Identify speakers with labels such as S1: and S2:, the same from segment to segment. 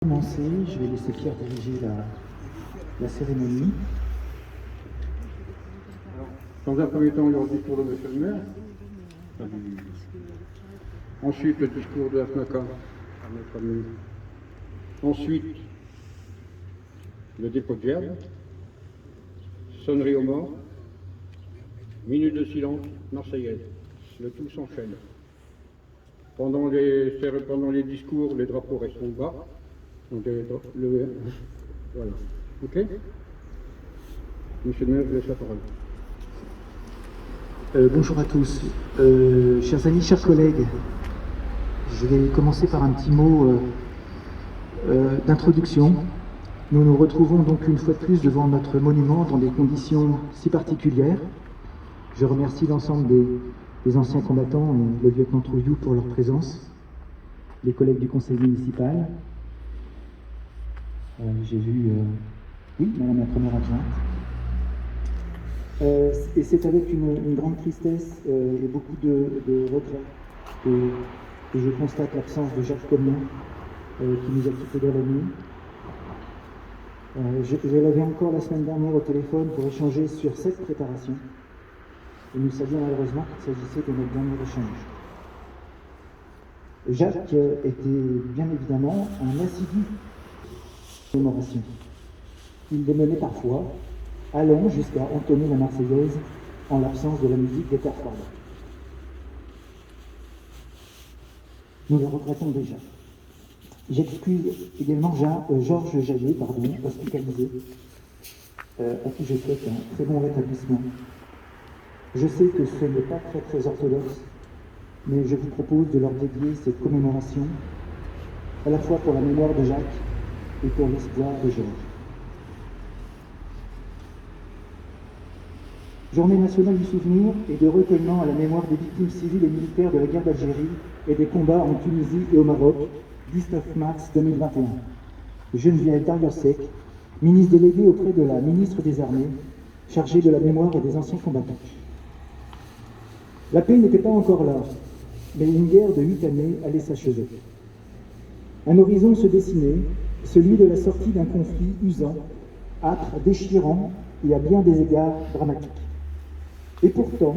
S1: Commencer, je vais laisser Pierre diriger la cérémonie.
S2: Dans un premier temps, il y aura le discours de monsieur le maire. Ensuite, le discours de la FNACA à notre ami. Ensuite, le dépôt de gerbe, sonnerie aux morts, minute de silence marseillaise. Le tout s'enchaîne. Pendant les discours, les drapeaux resteront bas. Donc, voilà. OK? Monsieur le maire, je laisse la parole.
S1: Bonjour à tous. Chers amis, chers collègues, je vais commencer par un petit mot d'introduction. Nous nous retrouvons donc une fois de plus devant notre monument dans des conditions si particulières. Je remercie l'ensemble des anciens combattants et le lieutenant Trouillou pour leur présence, les collègues du conseil municipal. J'ai vu, oui, madame la première adjointe. Et c'est avec une grande tristesse et beaucoup de regrets que je constate l'absence de Jacques Comien, qui nous a quittés dans la nuit. Je l'avais encore la semaine dernière au téléphone pour échanger sur cette préparation. Et nous savions malheureusement qu'il s'agissait de notre dernier échange. Jacques était bien évidemment un assidu commémoration. Il les menait parfois, allant jusqu'à entonner la Marseillaise en l'absence de la musique des Pères Fordins. Nous le regrettons déjà. J'excuse également Georges Jaillet, hospitalisé, à qui je souhaite un très bon rétablissement. Je sais que ce n'est pas très orthodoxe, mais je vous propose de leur dédier cette commémoration, à la fois pour la mémoire de Jacques et pour l'espoir de Georges. Journée nationale du souvenir et de recueillement à la mémoire des victimes civiles et militaires de la guerre d'Algérie et des combats en Tunisie et au Maroc, 19 mars 2021. Geneviève Darrieussecq, ministre déléguée auprès de la ministre des Armées, chargée de la mémoire et des anciens combattants. La paix n'était pas encore là, mais une guerre de 8 années allait s'achever. Un horizon se dessinait, celui de la sortie d'un conflit usant, âpre, déchirant et à bien des égards dramatique. Et pourtant,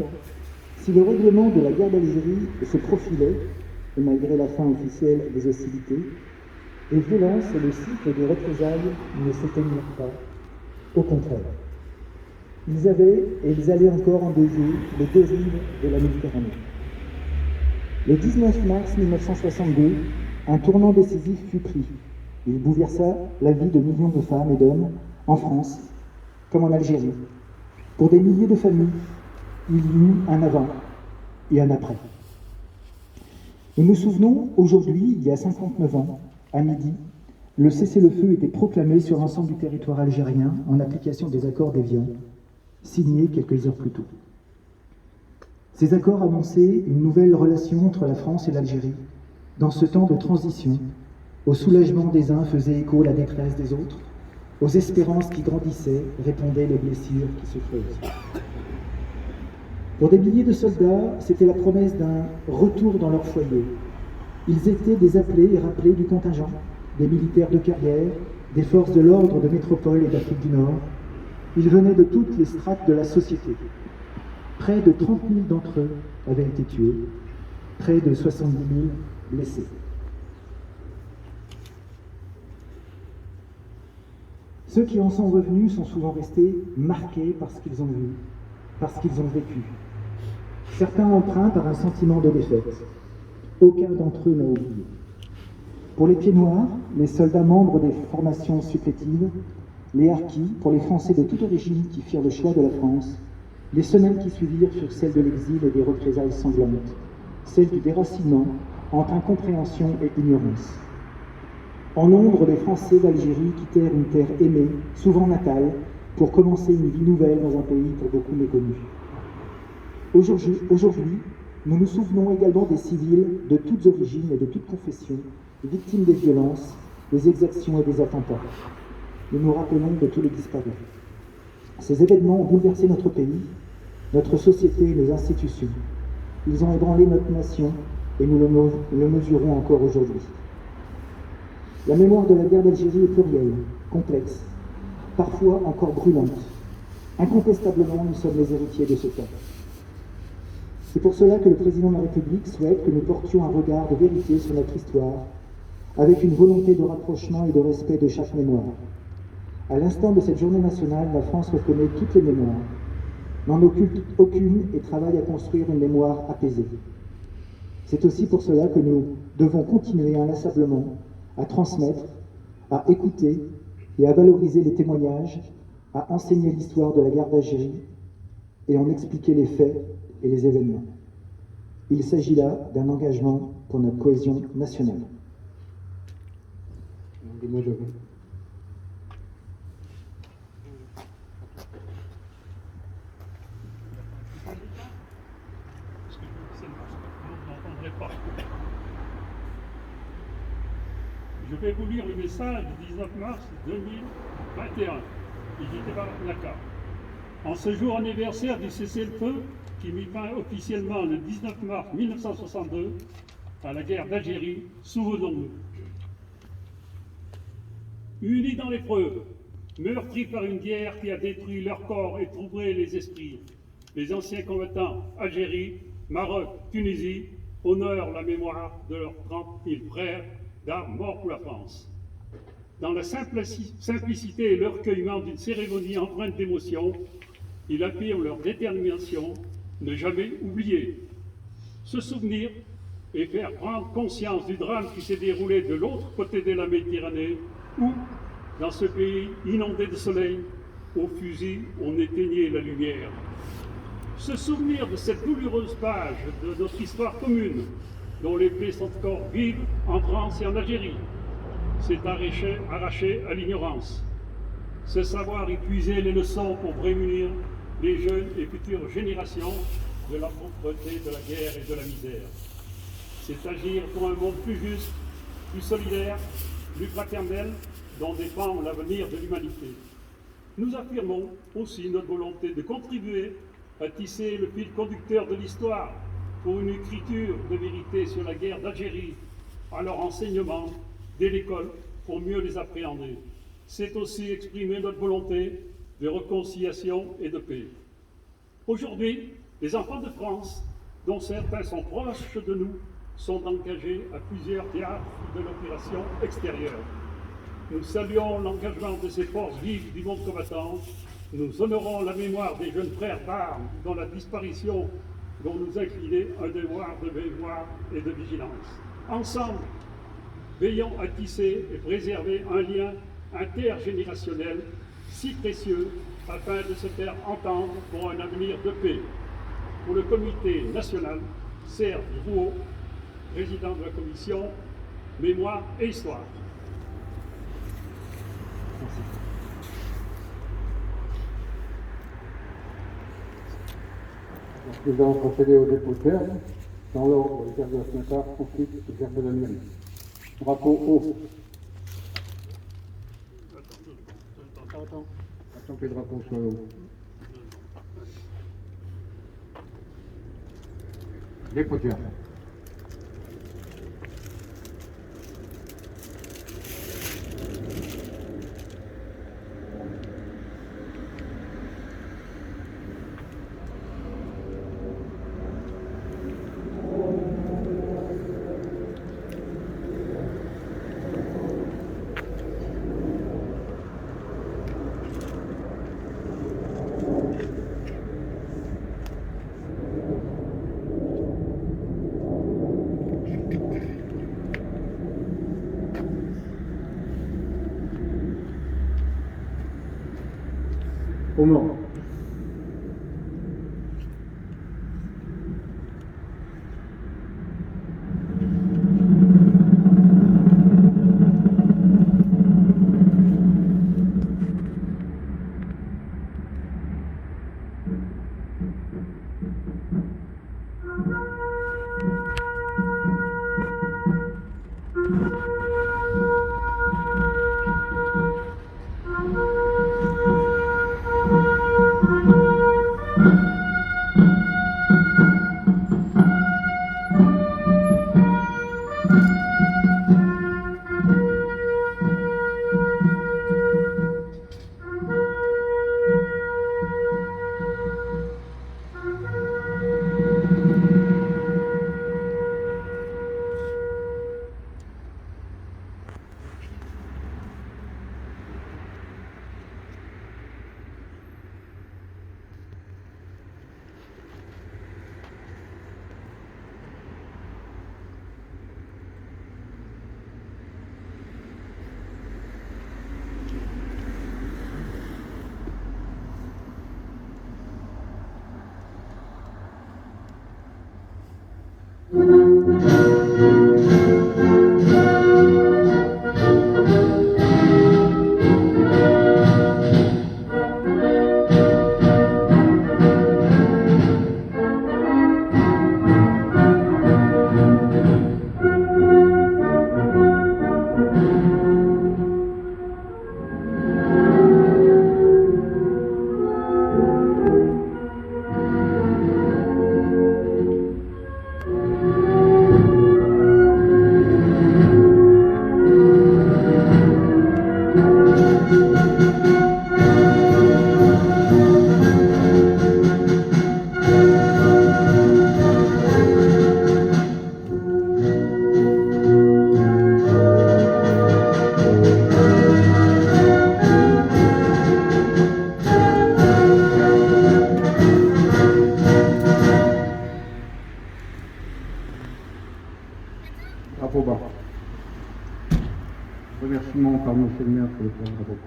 S1: si le règlement de la guerre d'Algérie se profilait, et malgré la fin officielle des hostilités, les violences et le cycle de représailles ne s'éteignirent pas. Au contraire. Ils avaient et ils allaient encore endeuiller les deux rives de la Méditerranée. Le 19 mars 1962, un tournant décisif fut pris. Il bouleversa la vie de millions de femmes et d'hommes en France, comme en Algérie. Pour des milliers de familles, il y eut un avant et un après. Nous nous souvenons, aujourd'hui, il y a 59 ans, à midi, le cessez-le-feu était proclamé sur l'ensemble du territoire algérien en application des accords d'Évian, signés quelques heures plus tôt. Ces accords annonçaient une nouvelle relation entre la France et l'Algérie. Dans ce temps de transition, au soulagement des uns faisait écho la détresse des autres, aux espérances qui grandissaient répondaient les blessures qui se creusent. Pour des milliers de soldats, c'était la promesse d'un retour dans leur foyer. Ils étaient des appelés et rappelés du contingent, des militaires de carrière, des forces de l'ordre de métropole et d'Afrique du Nord. Ils venaient de toutes les strates de la société. Près de 30 000 d'entre eux avaient été tués, près de 70 000 blessés. Ceux qui en sont revenus sont souvent restés marqués par ce qu'ils ont vu, par ce qu'ils ont vécu. Certains empreints par un sentiment de défaite. Aucun d'entre eux n'a oublié. Pour les pieds noirs, les soldats membres des formations supplétives, les harkis, pour les Français de toute origine qui firent le choix de la France, les semaines qui suivirent furent celles de l'exil et des représailles sanglantes, celles du déracinement entre incompréhension et ignorance. En nombre, les Français d'Algérie quittèrent une terre aimée, souvent natale, pour commencer une vie nouvelle dans un pays pour beaucoup méconnu. Aujourd'hui, nous nous souvenons également des civils de toutes origines et de toutes confessions, victimes des violences, des exactions et des attentats. Nous nous rappelons de tous les disparus. Ces événements ont bouleversé notre pays, notre société et nos institutions. Ils ont ébranlé notre nation et nous le mesurons encore aujourd'hui. La mémoire de la guerre d'Algérie est plurielle, complexe, parfois encore brûlante. Incontestablement, nous sommes les héritiers de ce temps. C'est pour cela que le président de la République souhaite que nous portions un regard de vérité sur notre histoire, avec une volonté de rapprochement et de respect de chaque mémoire. À l'instant de cette journée nationale, la France reconnaît toutes les mémoires, n'en occulte aucune et travaille à construire une mémoire apaisée. C'est aussi pour cela que nous devons continuer inlassablement à transmettre, à écouter et à valoriser les témoignages, à enseigner l'histoire de la guerre d'Algérie et en expliquer les faits et les événements. Il s'agit là d'un engagement pour notre cohésion nationale.
S3: Je vais vous lire le message du 19 mars 2021, édité par NACA. En ce jour anniversaire du cessez-le-feu, qui mit fin officiellement le 19 mars 1962 à la guerre d'Algérie, souvenons-nous. Unis dans l'épreuve, meurtris par une guerre qui a détruit leur corps et troublé les esprits, les anciens combattants Algérie, Maroc, Tunisie honorent la mémoire de leurs 30 000 frères d'armes morts pour la France. Dans la simplicité et le recueillement d'une cérémonie empreinte d'émotion, ils affirment leur détermination, ne jamais oublier. Se souvenir et faire prendre conscience du drame qui s'est déroulé de l'autre côté de la Méditerranée, où, dans ce pays inondé de soleil, au fusil, on éteignait la lumière. Se souvenir de cette douloureuse page de notre histoire commune, dont les plaies sont encore vives en France et en Algérie, s'est arraché à l'ignorance. Ce savoir y puiser les leçons pour prémunir les jeunes et futures générations de la pauvreté, de la guerre et de la misère. C'est agir pour un monde plus juste, plus solidaire, plus fraternel, dont dépend l'avenir de l'humanité. Nous affirmons aussi notre volonté de contribuer à tisser le fil conducteur de l'histoire pour une écriture de vérité sur la guerre d'Algérie, à leur enseignement dès l'école pour mieux les appréhender. C'est aussi exprimer notre volonté de réconciliation et de paix. Aujourd'hui, les enfants de France, dont certains sont proches de nous, sont engagés à plusieurs théâtres de l'opération extérieure. Nous saluons l'engagement de ces forces vives du monde combattant. Nous honorons la mémoire des jeunes frères d'armes dont la disparition dont nous incliner un devoir de mémoire et de vigilance. Ensemble, veillons à tisser et préserver un lien intergénérationnel si précieux afin de se faire entendre pour un avenir de paix. Pour le comité national, Serge Rouault, président de la commission Mémoire et Histoire.
S1: Merci.
S2: Nous allons procéder au dépôt de gerbe. Dans l'ordre, le gerbe de la FNACA, ensuite le gerbe de la mairie. Drapeau haut. Attends que les drapeaux soient hauts. Dépôt de gerbe. Au mort. Monsieur le maire, pour le bravo.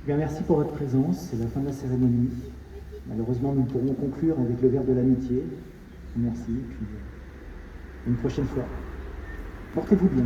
S1: Bien, merci pour votre présence. C'est la fin de la cérémonie. Malheureusement, nous pourrons conclure avec le verre de l'amitié. Merci, puis une prochaine fois. Portez-vous bien.